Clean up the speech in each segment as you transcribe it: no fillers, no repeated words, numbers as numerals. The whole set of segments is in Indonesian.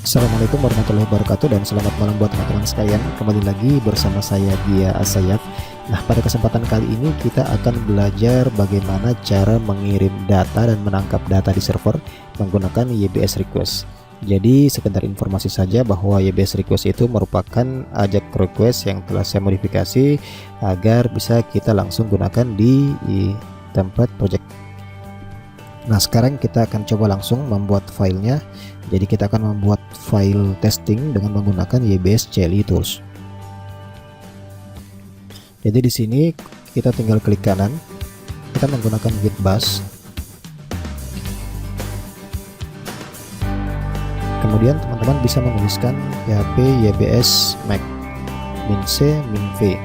Assalamualaikum warahmatullahi wabarakatuh dan selamat malam buat teman-teman sekalian. Kembali lagi bersama saya Dia Asayaf. Nah, pada kesempatan kali ini kita akan belajar bagaimana cara mengirim data dan menangkap data di server menggunakan YBS Request. Jadi sekedar informasi saja bahwa YBS Request itu merupakan AJAX request yang telah saya modifikasi agar bisa kita langsung gunakan di template project. Nah, sekarang kita akan coba langsung membuat filenya. Jadi kita akan membuat file testing dengan menggunakan YBS CLI Tools. Jadi di sini kita tinggal klik kanan, kita menggunakan git bash. Kemudian teman-teman bisa menuliskan php ybs make min c min v.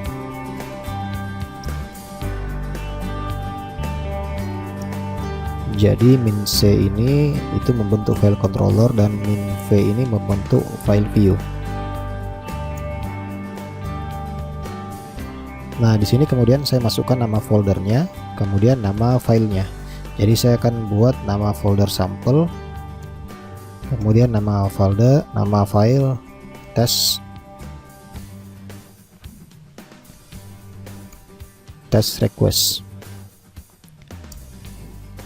Jadi min c ini itu membentuk file controller dan min v ini membentuk file view. Nah, di sini kemudian saya masukkan nama foldernya, kemudian nama filenya. Jadi saya akan buat nama folder sampel, kemudian nama file test request.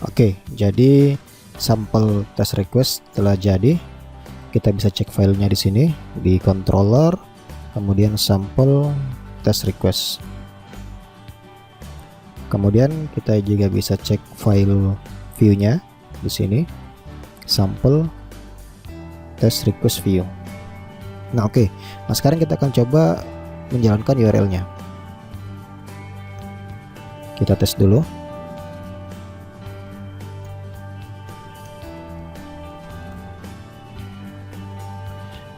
Oke, jadi sampel test request telah jadi. Kita bisa cek filenya di sini di controller, kemudian sampel test request. Kemudian kita juga bisa cek file view-nya di sini, sampel test request view. Nah, oke. Nah, sekarang kita akan coba menjalankan URL-nya. Kita tes dulu.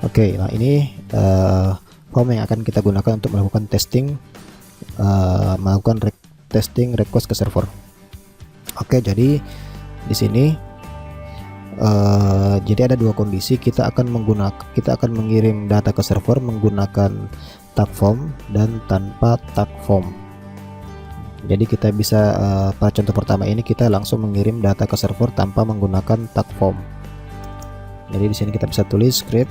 Oke, nah ini form yang akan kita gunakan untuk melakukan testing, testing request ke server. Oke, jadi di sini jadi ada dua kondisi. Kita akan mengirim data ke server menggunakan tag form dan tanpa tag form. Jadi kita bisa pada contoh pertama ini kita langsung mengirim data ke server tanpa menggunakan tag form. Jadi di sini kita bisa tulis script.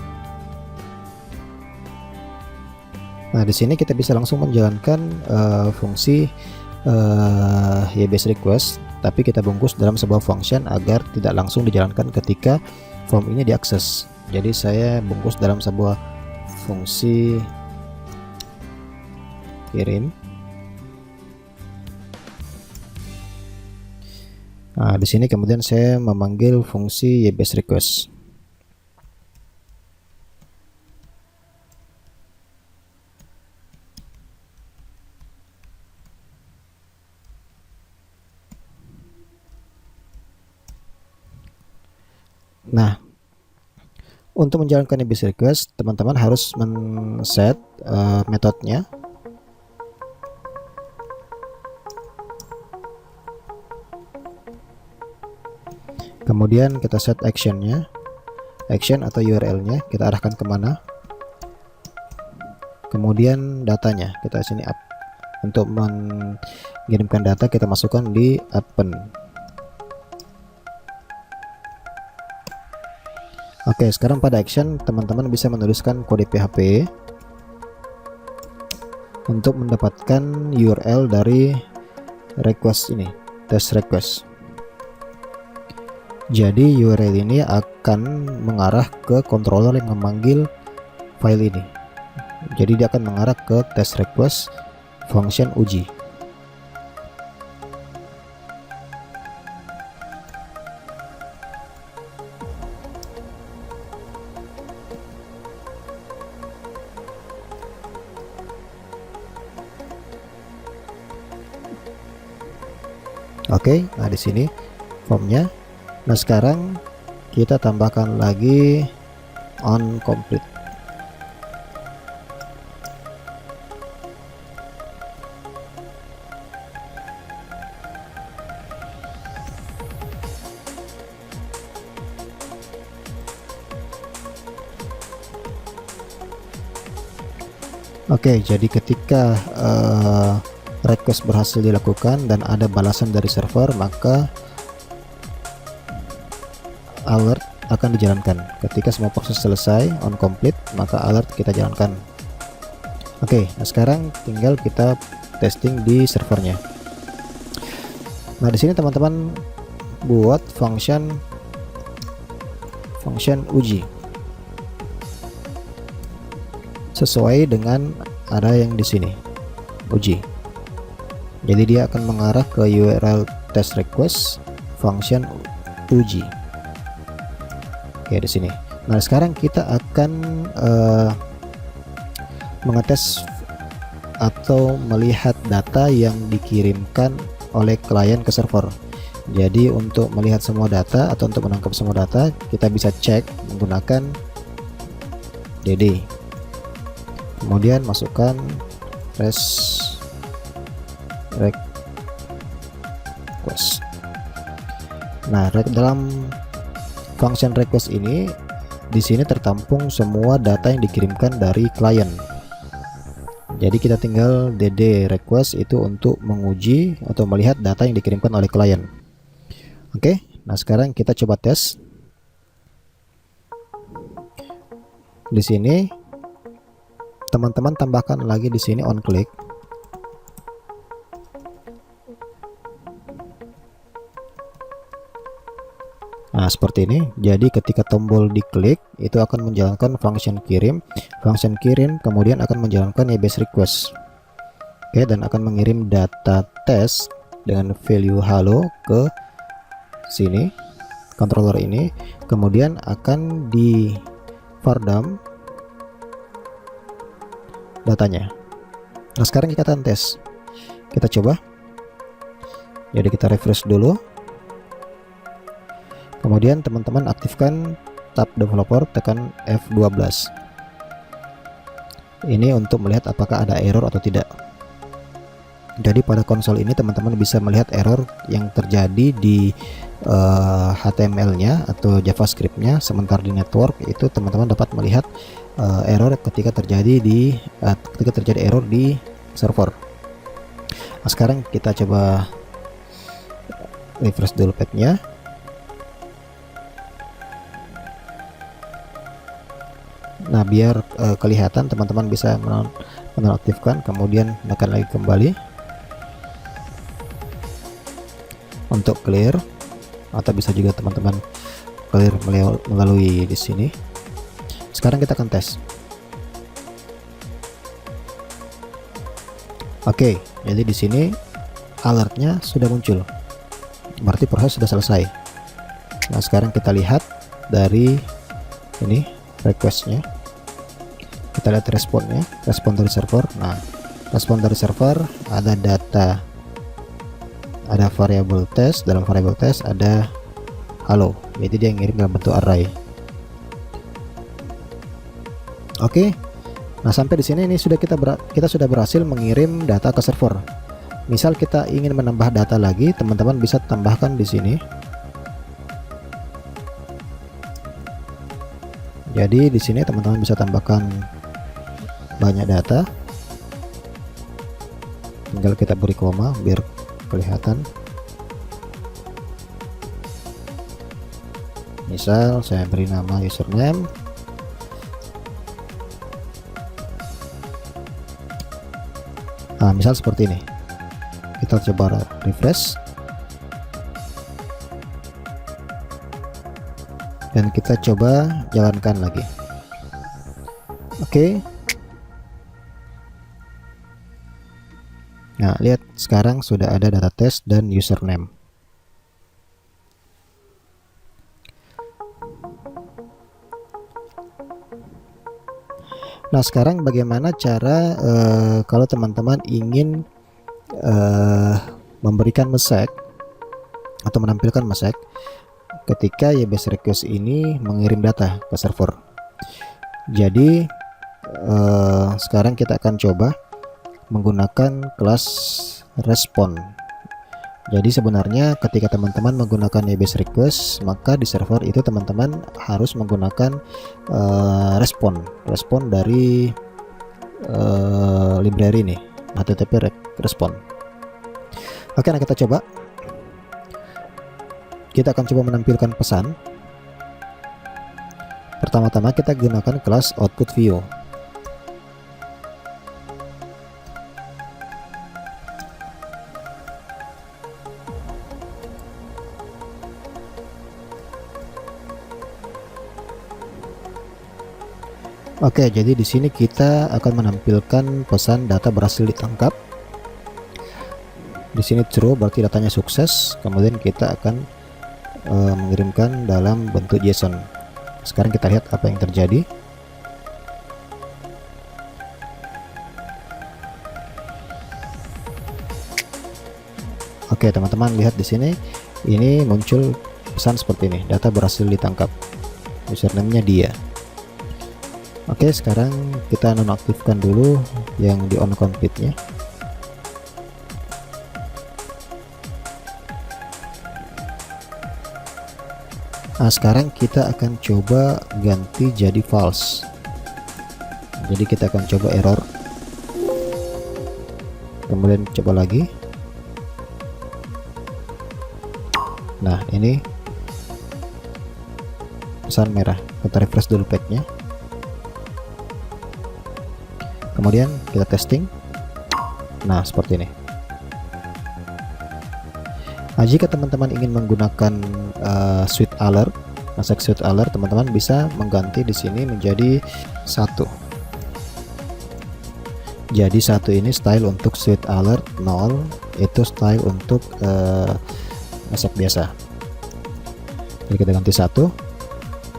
Nah, di sini kita bisa langsung menjalankan fungsi YBS request, tapi kita bungkus dalam sebuah function agar tidak langsung dijalankan ketika form ini diakses. Jadi saya bungkus dalam sebuah fungsi kirim. Nah, di sini kemudian saya memanggil fungsi YBS request. Nah, untuk menjalankan YBS request, teman-teman harus men-set metodenya. Kemudian kita set actionnya, action atau URL-nya kita arahkan kemana. Kemudian datanya kita sini up. Untuk mengirimkan data kita masukkan di append. Oke, sekarang pada action teman-teman bisa menuliskan kode PHP untuk mendapatkan URL dari request ini, test request. Jadi URL ini akan mengarah ke controller yang memanggil file ini. Jadi dia akan mengarah ke test request function uji. Oke, nah di sini formnya. Nah, sekarang kita tambahkan lagi on complete. Oke, jadi ketika request berhasil dilakukan dan ada balasan dari server, maka alert akan dijalankan. Ketika semua proses selesai on complete, maka alert kita jalankan. Oke, nah sekarang tinggal kita testing di servernya. Nah di sini teman-teman buat function uji sesuai dengan ada yang di sini, uji. Jadi dia akan mengarah ke URL test request function uji. Oke, di sini. Nah sekarang kita akan mengetes atau melihat data yang dikirimkan oleh klien ke server. Jadi untuk melihat semua data atau untuk menangkap semua data, kita bisa cek menggunakan dd, kemudian masukkan request. Nah dalam function request ini, di sini tertampung semua data yang dikirimkan dari klien. Jadi kita tinggal dd request itu untuk menguji atau melihat data yang dikirimkan oleh klien. Oke, nah sekarang kita coba tes. Di sini teman-teman tambahkan lagi di sini on click. Nah seperti ini. Jadi ketika tombol diklik itu akan menjalankan function kirim, kemudian akan menjalankan base request. Oke, dan akan mengirim data tes dengan value halo ke sini controller ini, kemudian akan di fardam datanya. Nah sekarang kita akan tes, kita coba. Jadi kita refresh dulu, kemudian teman-teman aktifkan tab developer, tekan F12. Ini untuk melihat apakah ada error atau tidak. Jadi pada konsol ini teman-teman bisa melihat error yang terjadi di HTML-nya atau JavaScript-nya, sementara di network itu teman-teman dapat melihat error ketika terjadi error di server. Nah, sekarang kita coba refresh dulu page-nya. Nah biar kelihatan, teman-teman bisa menonaktifkan, kemudian tekan lagi kembali untuk clear, atau bisa juga teman-teman clear melalui di sini. Sekarang kita akan tes. Oke, jadi di sini alertnya sudah muncul, berarti proses sudah selesai. Nah sekarang kita lihat dari ini requestnya, kita lihat respon dari server. Nah respon dari server ada data, ada variabel test, dalam variabel test ada halo, jadi dia ngirim dalam bentuk array. Oke, nah sampai di sini ini kita sudah berhasil mengirim data ke server. Misal kita ingin menambah data lagi, teman-teman bisa tambahkan di sini. Jadi di sini teman-teman bisa tambahkan banyak data, tinggal kita beri koma biar kelihatan. Misal saya beri nama username, nah misal seperti ini. Kita coba refresh dan kita coba jalankan lagi. Oke. Nah lihat, sekarang sudah ada data test dan username. Nah sekarang bagaimana cara kalau teman-teman ingin memberikan message atau menampilkan message ketika base request ini mengirim data ke server. Jadi sekarang kita akan coba menggunakan kelas respon. Jadi sebenarnya ketika teman-teman menggunakan base request, maka di server itu teman-teman harus menggunakan respon dari library ini, HTTP respon. Oke, nah kita coba. Kita akan coba menampilkan pesan. Pertama-tama kita gunakan kelas output view. Oke, jadi di sini kita akan menampilkan pesan data berhasil ditangkap. Di sini true berarti datanya sukses. Kemudian kita akan mengirimkan dalam bentuk JSON. Sekarang kita lihat apa yang terjadi. Oke, teman-teman lihat di sini, ini muncul pesan seperti ini, data berhasil ditangkap. Username-nya dia. Oke, sekarang kita nonaktifkan dulu yang di on complete-nya. Nah, sekarang kita akan coba ganti jadi false. Jadi kita akan coba error. Kemudian coba lagi. Nah, ini pesan merah. Kita refresh dulu page-nya. Kemudian kita testing. Nah, seperti ini. Nah, jika teman-teman ingin menggunakan switch alert, Nasdaq switch alert, teman-teman bisa mengganti di sini menjadi 1. Jadi 1 ini style untuk switch alert, 0 itu style untuk Nasdaq biasa. Jadi kita ganti 1.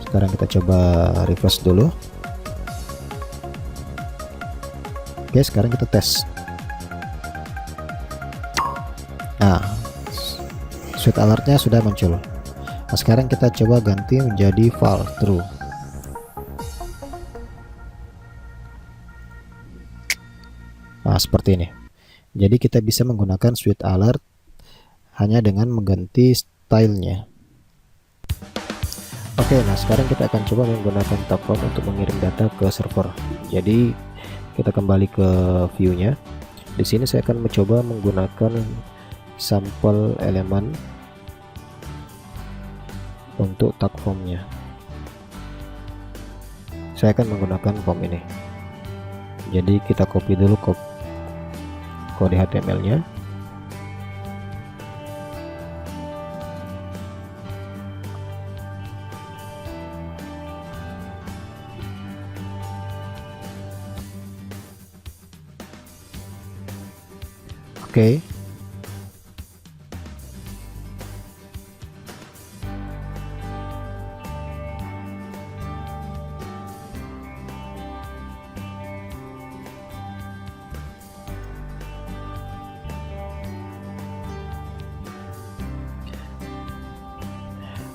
Sekarang kita coba refresh dulu. Oke, sekarang kita tes. Nah, switch alertnya sudah muncul. Nah, sekarang kita coba ganti menjadi false true. Nah, seperti ini. Jadi kita bisa menggunakan switch alert hanya dengan mengganti stylenya. Oke, nah sekarang kita akan coba menggunakan Typeform untuk mengirim data ke server. Jadi kita kembali ke view-nya. Di sini saya akan mencoba menggunakan sampel elemen untuk tag form-nya. Saya akan menggunakan form ini. Jadi kita copy dulu kode HTML-nya. Oke.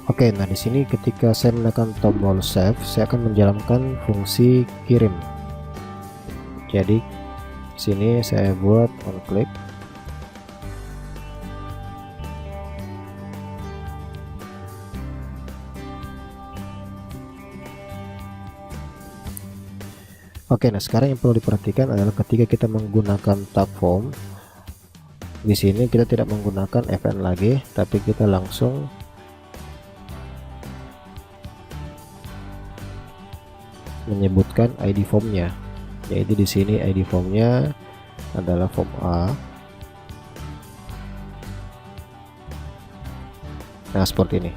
Oke, nah di sini ketika saya menekan tombol save, saya akan menjalankan fungsi kirim. Jadi sini saya buat on click. Oke, nah sekarang yang perlu diperhatikan adalah ketika kita menggunakan Typeform, di sini kita tidak menggunakan fn lagi, tapi kita langsung menyebutkan ID formnya. Yaitu di sini ID formnya adalah form A. Nah, seperti ini.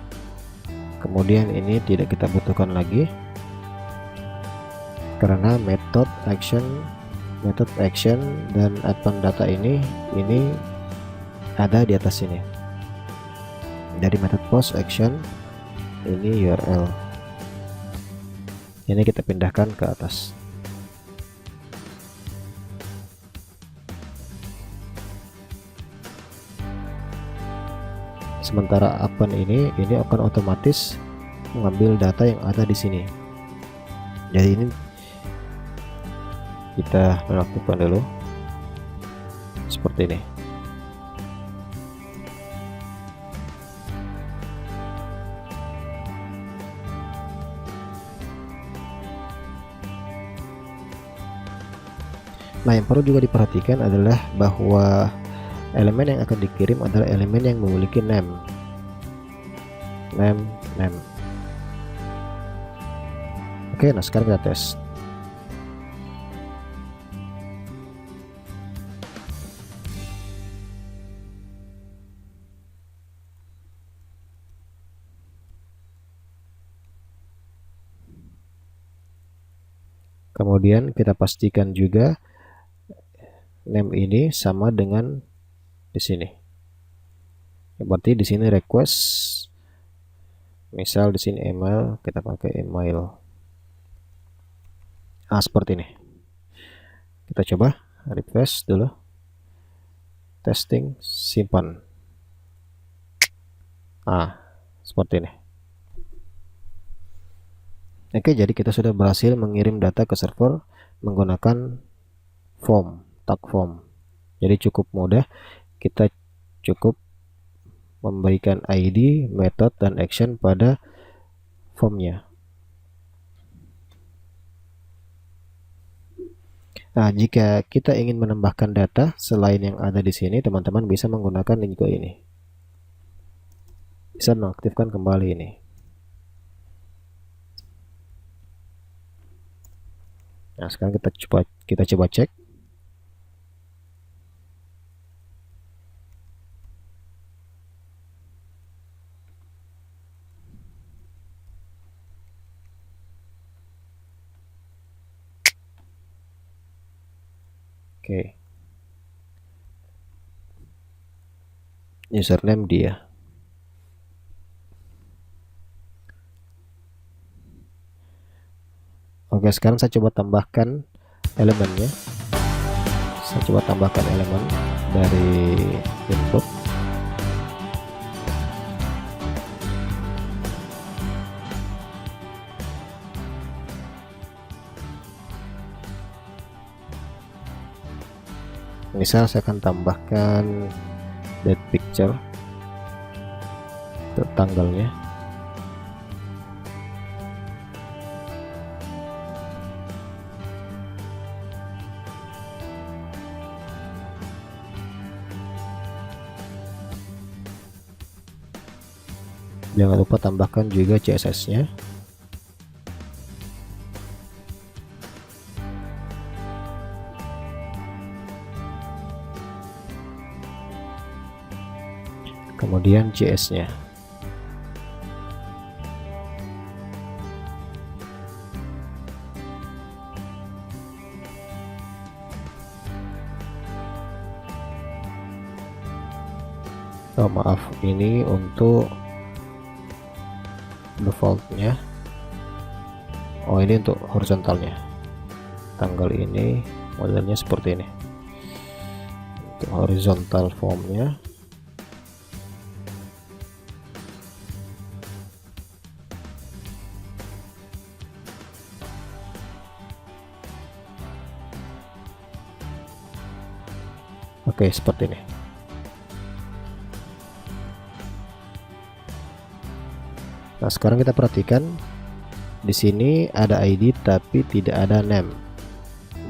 Kemudian ini tidak kita butuhkan lagi, karena method action dan advanced data ini ada di atas sini. Dari method post action ini URL ini kita pindahkan ke atas. Sementara append ini akan otomatis mengambil data yang ada di sini. Jadi ini kita nonaktifkan dulu seperti ini. Nah, yang perlu juga diperhatikan adalah bahwa elemen yang akan dikirim adalah elemen yang memiliki name. Oke, nah sekarang kita tes. Kemudian kita pastikan juga name ini sama dengan di sini. Berarti di sini request, misal di sini email, kita pakai email. Seperti ini. Kita coba refresh dulu. Testing, simpan. Seperti ini. Oke, jadi kita sudah berhasil mengirim data ke server menggunakan form, tag form. Jadi cukup mudah, kita cukup memberikan ID, method, dan action pada formnya. Nah, jika kita ingin menambahkan data selain yang ada di sini, teman-teman bisa menggunakan juga ini. Bisa mengaktifkan kembali ini. Nah, sekarang kita coba cek. Oke. Username dia. Oke, sekarang saya coba tambahkan elemennya. Saya coba tambahkan elemen dari input. Misal saya akan tambahkan date picture untuk tanggalnya. Jangan lupa tambahkan juga CSS-nya. Kemudian JS-nya. Maaf, ini untuk defaultnya. Ini untuk horizontalnya. Tanggal ini modelnya seperti ini. Untuk horizontal formnya. Oke, seperti ini. Nah, sekarang kita perhatikan di sini ada ID tapi tidak ada name.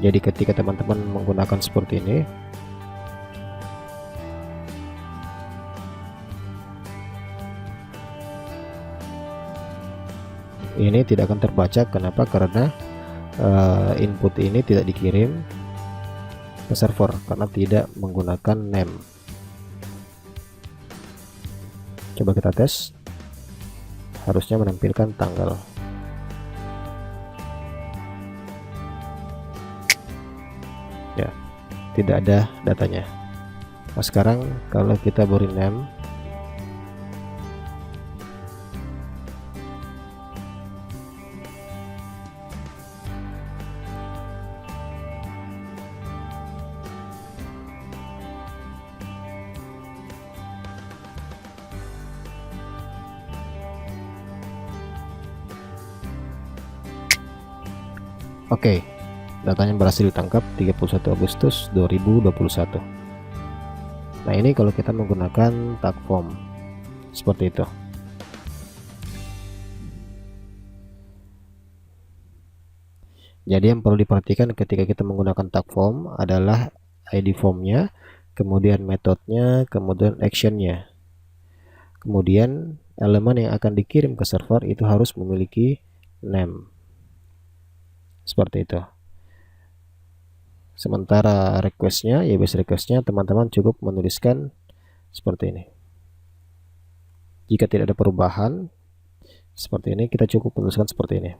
Jadi ketika teman-teman menggunakan seperti ini tidak akan terbaca. Kenapa? Karena input ini tidak dikirim ke server karena tidak menggunakan name. Coba kita tes. Harusnya menampilkan tanggal. Ya, tidak ada datanya. Nah, sekarang kalau kita beri name, oke, datanya berhasil ditangkap 31 Agustus 2021. Nah, ini kalau kita menggunakan tag form seperti itu. Jadi yang perlu diperhatikan ketika kita menggunakan tag form adalah ID formnya, kemudian metodenya, kemudian actionnya. Kemudian elemen yang akan dikirim ke server itu harus memiliki name. seperti itu. Sementara requestnya, ya base requestnya teman-teman cukup menuliskan seperti ini. Jika tidak ada perubahan seperti ini, kita cukup menuliskan seperti ini.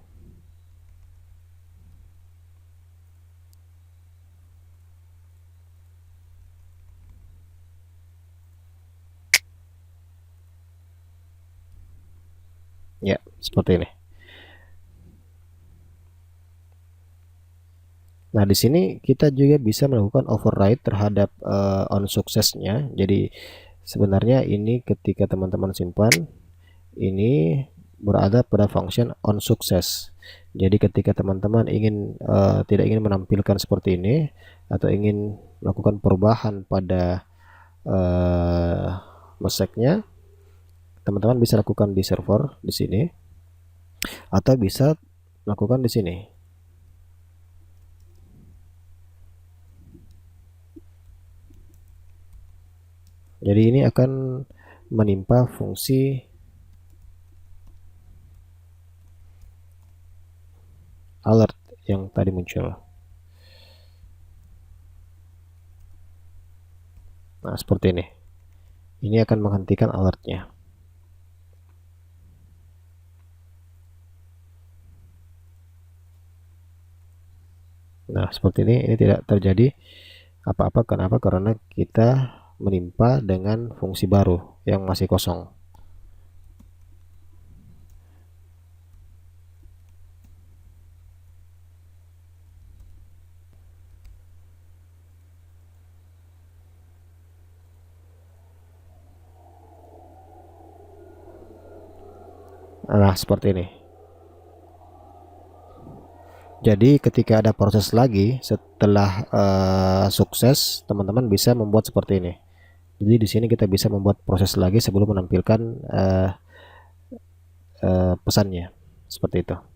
Ya, seperti ini. Nah, di sini kita juga bisa melakukan override terhadap on suksesnya. Jadi sebenarnya ini ketika teman-teman simpan, ini berada pada function on sukses. Jadi ketika teman-teman ingin tidak ingin menampilkan seperti ini atau ingin melakukan perubahan pada meseknya, teman-teman bisa lakukan di server di sini atau bisa lakukan di sini. Jadi ini akan menimpa fungsi alert yang tadi muncul. Nah, seperti ini. Ini akan menghentikan alertnya. Nah, seperti ini tidak terjadi apa-apa. Kenapa? Karena kita menimpa dengan fungsi baru yang masih kosong. Nah, seperti ini. Jadi ketika ada proses lagi setelah sukses, teman-teman bisa membuat seperti ini. Jadi di sini kita bisa membuat proses lagi sebelum menampilkan pesannya, seperti itu.